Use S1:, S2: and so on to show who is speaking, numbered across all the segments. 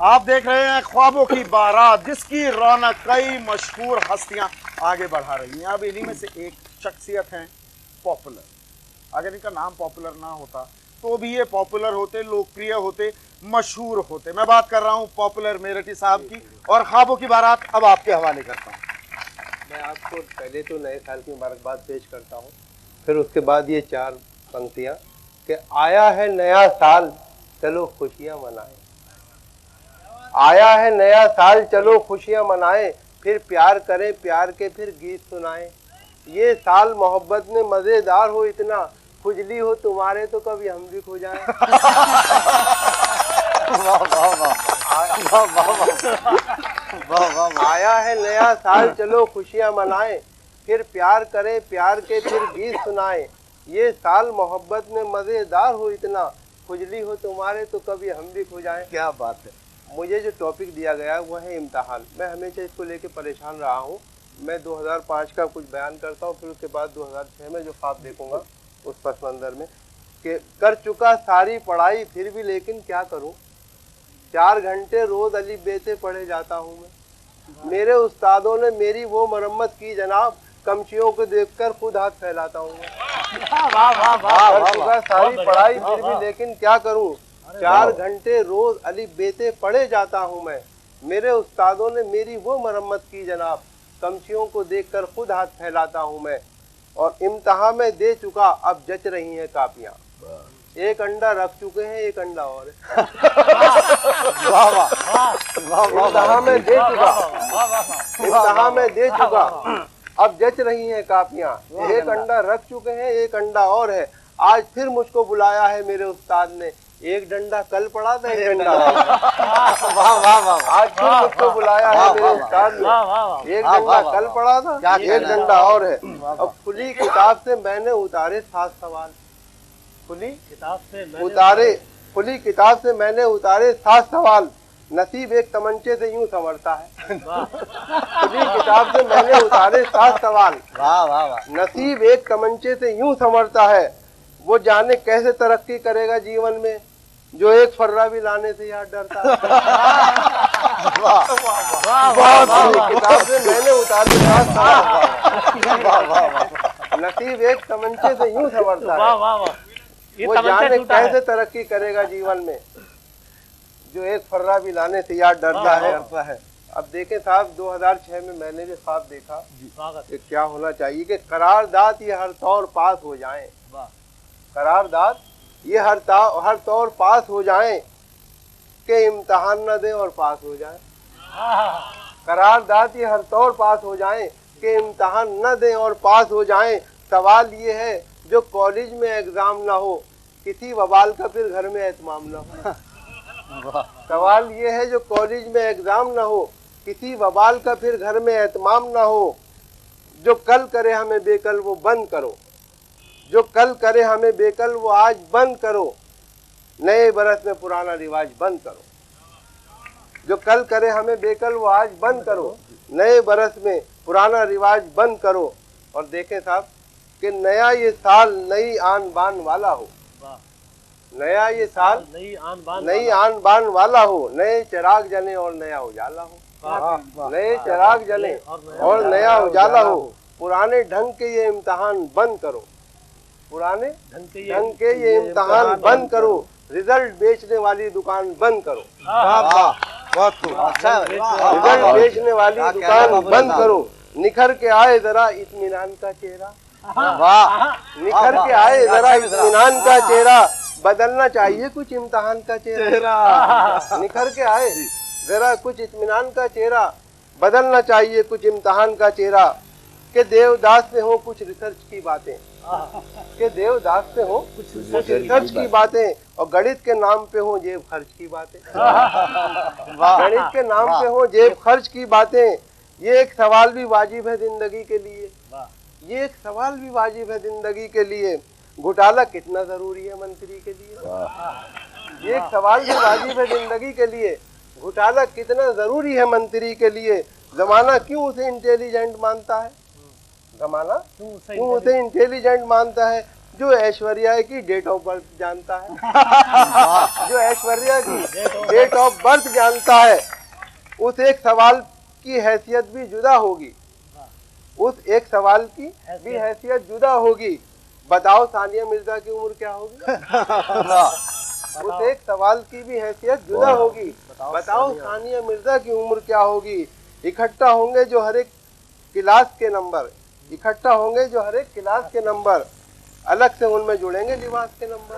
S1: आप देख रहे हैं ख्वाबों की बारात, जिसकी रौनक कई मशहूर हस्तियां आगे बढ़ा रही हैं। अब इन्हीं में से एक शख्सियत है पॉपुलर। अगर इनका नाम पॉपुलर ना होता तो भी ये पॉपुलर होते, लोकप्रिय होते, मशहूर होते। मैं बात कर रहा हूं पॉपुलर मेरठी साहब की, और ख्वाबों की बारात अब आपके हवाले करता हूं।
S2: मैं आपको पहले तो नए साल की मुबारकबाद पेश करता हूं, फिर उसके बाद ये चार पंक्तियां कि आया है नया साल चलो खुशियां मनाएं। आया है नया साल चलो खुशियां मनाएं, फिर प्यार करें प्यार के फिर गीत सुनाएं। ये साल मोहब्बत में मजेदार हो इतना, खुजली हो तुम्हारे तो कभी हम भी खो जाएं। आया है नया साल चलो खुशियां मनाएं, फिर प्यार करें प्यार के फिर गीत सुनाएं। ये साल मोहब्बत में मजेदार हो इतना, खुजली हो तुम्हारे तो कभी हम भी खो जाएं।
S1: क्या बात है।
S2: मुझे जो टॉपिक दिया गया है वो है इम्तिहान। मैं हमेशा इसको लेके परेशान रहा हूँ। मैं 2005 का कुछ बयान करता हूँ, फिर उसके बाद 2006 में जो ख्वाब देखूंगा उस पस मंजर में कि कर चुका सारी पढ़ाई फिर भी लेकिन क्या करूँ, 4 घंटे रोज अली बेते पढ़े जाता हूँ मैं। मेरे उस्तादों ने मेरी वो मरम्मत की जनाब, कमचियों को देखकर खुद हाथ फैलाता हूँ मैं। कर चुका सारी पढ़ाई फिर भी लेकिन क्या करूँ, 4 घंटे रोज अली बेते पढ़े जाता हूँ मैं। मेरे उस्तादों ने मेरी वो मरम्मत की जनाब, कमचियों को देखकर खुद हाथ फैलाता हूँ मैं। और इम्तिहान में दे चुका अब जच रही हैं कापियां। एक अंडा रख चुके हैं, एक अंडा और इम्तिहान में दे चुका, इम्तिहान में दे चुका अब जच रही हैं कापियां। एक अंडा रख चुके हैं, एक अंडा और है। आज फिर मुझको बुलाया है मेरे उस्ताद ने, एक डंडा कल पड़ा था, एक डंडा आज फिर मुझको बुलाया है मेरे उस्ताद ने, एक डंडा कल पड़ा था, एक डंडा और है। अब खुली किताब से मैंने उतारे 7 सवाल, खुली किताब से मैंने उतारे 7 सवाल। नसीब एक तमंचे से यूं संवरता है। खुली किताब से मैंने उतारे 7 सवाल, नसीब एक तमंचे से यूं संवरता है। वो जाने कैसे तरक्की करेगा जीवन में, जो एक फर्रा भी लाने से यार डरता है। किताब से मैंने उतारे 7 सवाल, नसीब एक तमंचे से यूं संवरता है। वो जाने कैसे तरक्की करेगा जीवन में, जो एक फर्रा भी लाने से यार डरता है। अब देखें साहब, 2006 में मैंने भी ख्वाब देखा कि क्या होना चाहिए कि करारदाद ये हर तौर पास हो जाएं, करारदाद ये हर तौर पास हो जाएं, के इम्तिहान न दें और पास हो जाएं। करारदाद ये हर तौर पास हो जाएं, के इम्तिहान न दें और पास हो जाएं। सवाल ये है जो कॉलेज में एग्जाम ना हो, किसी वबाल का फिर घर में एहतमाम ना हो। सवाल ये है जो कॉलेज में एग्जाम ना हो, किसी वबाल का फिर घर में एहतमाम ना हो। जो कल करे हमें बेकल वो बंद करो, जो कल करे हमें बेकल वो आज बंद करो। नए बरस में पुराना रिवाज बंद करो, जो कल करे हमें बेकल वो आज बंद करो। नए बरस में पुराना रिवाज बंद करो। और देखें साहब कि नया ये साल नई आन बान वाला हो, नया ये साल नई आन बान वाला हो। नए चिराग जले और नया उजाला हो, नए चिराग जले और नया उजाला हो। पुराने ढंग के ये इम्तिहान बंद करो, पुराने ढंग के ये इम्तिहान बंद करो। रिजल्ट बेचने वाली दुकान बंद करो, रिजल्ट बेचने वाली दुकान बंद करो। निखर के आए जरा इत्मीनान का चेहरा, निखर के आए जरा इत्मीनान का चेहरा। बदलना चाहिए कुछ इम्तिहान का चेहरा, निखर के आए जरा कुछ इत्मीनान का चेहरा। बदलना चाहिए कुछ इम्तिहान का चेहरा। के देवदास में हो कुछ रिसर्च की बातें, के देवदास से हो कुछ रिसर्च की बातें। और गणित के नाम पे हो जेब खर्च की बातें, गणित के नाम पे हो जेब खर्च की बातें। ये एक सवाल भी वाजिब है जिंदगी के लिए, ये एक सवाल भी वाजिब है जिंदगी के लिए। घोटाला कितना जरूरी है मंत्री के लिए, ये एक सवाल भी वाजिब है जिंदगी के लिए। घोटाला कितना जरूरी है मंत्री के लिए। जमाना क्यों उसे इंटेलिजेंट मानता है, जमाना क्यों उसे इंटेलिजेंट मानता है। जो ऐश्वर्या की डेट ऑफ बर्थ जानता है, जो ऐश्वर्या की डेट ऑफ बर्थ जानता है, उस एक सवाल की हैसियत भी जुदा होगी, उस एक सवाल की भी हैसियत जुदा होगी। बताओ सानिया मिर्जा की उम्र क्या होगी? उस एक सवाल की भी हैसियत जुदा होगी। बताओ सानिया मिर्जा की उम्र क्या होगी? इकट्ठा होंगे जो हर एक क्लास के नंबर, इकट्ठा होंगे जो हर एक क्लास के नंबर, अलग से उनमें जुड़ेंगे लिबास के नंबर।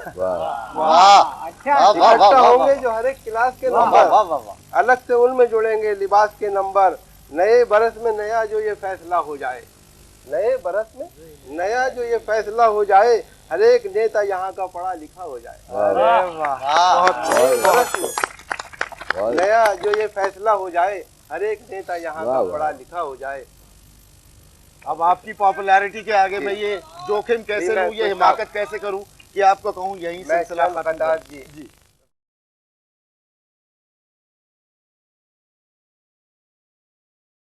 S2: इकट्ठा होंगे जो हर एक क्लास के नंबर, अलग से उनमें जुड़ेंगे लिबास के नंबर। नए बरस में नया जो ये फैसला हो जाए, नए बरस में नया जो ये फैसला हो जाए, हर एक नेता यहाँ का पढ़ा लिखा हो जाए। नए बरस में नया जो ये फैसला हो जाए, हर एक नेता यहाँ का पढ़ा लिखा हो जाए।
S1: अब आपकी पॉपुलैरिटी के आगे मैं ये जोखिम कैसे लूं, ये हिमाकत कैसे करूं कि आपको कहूं यही सिलसिला खत्म कर।
S2: जी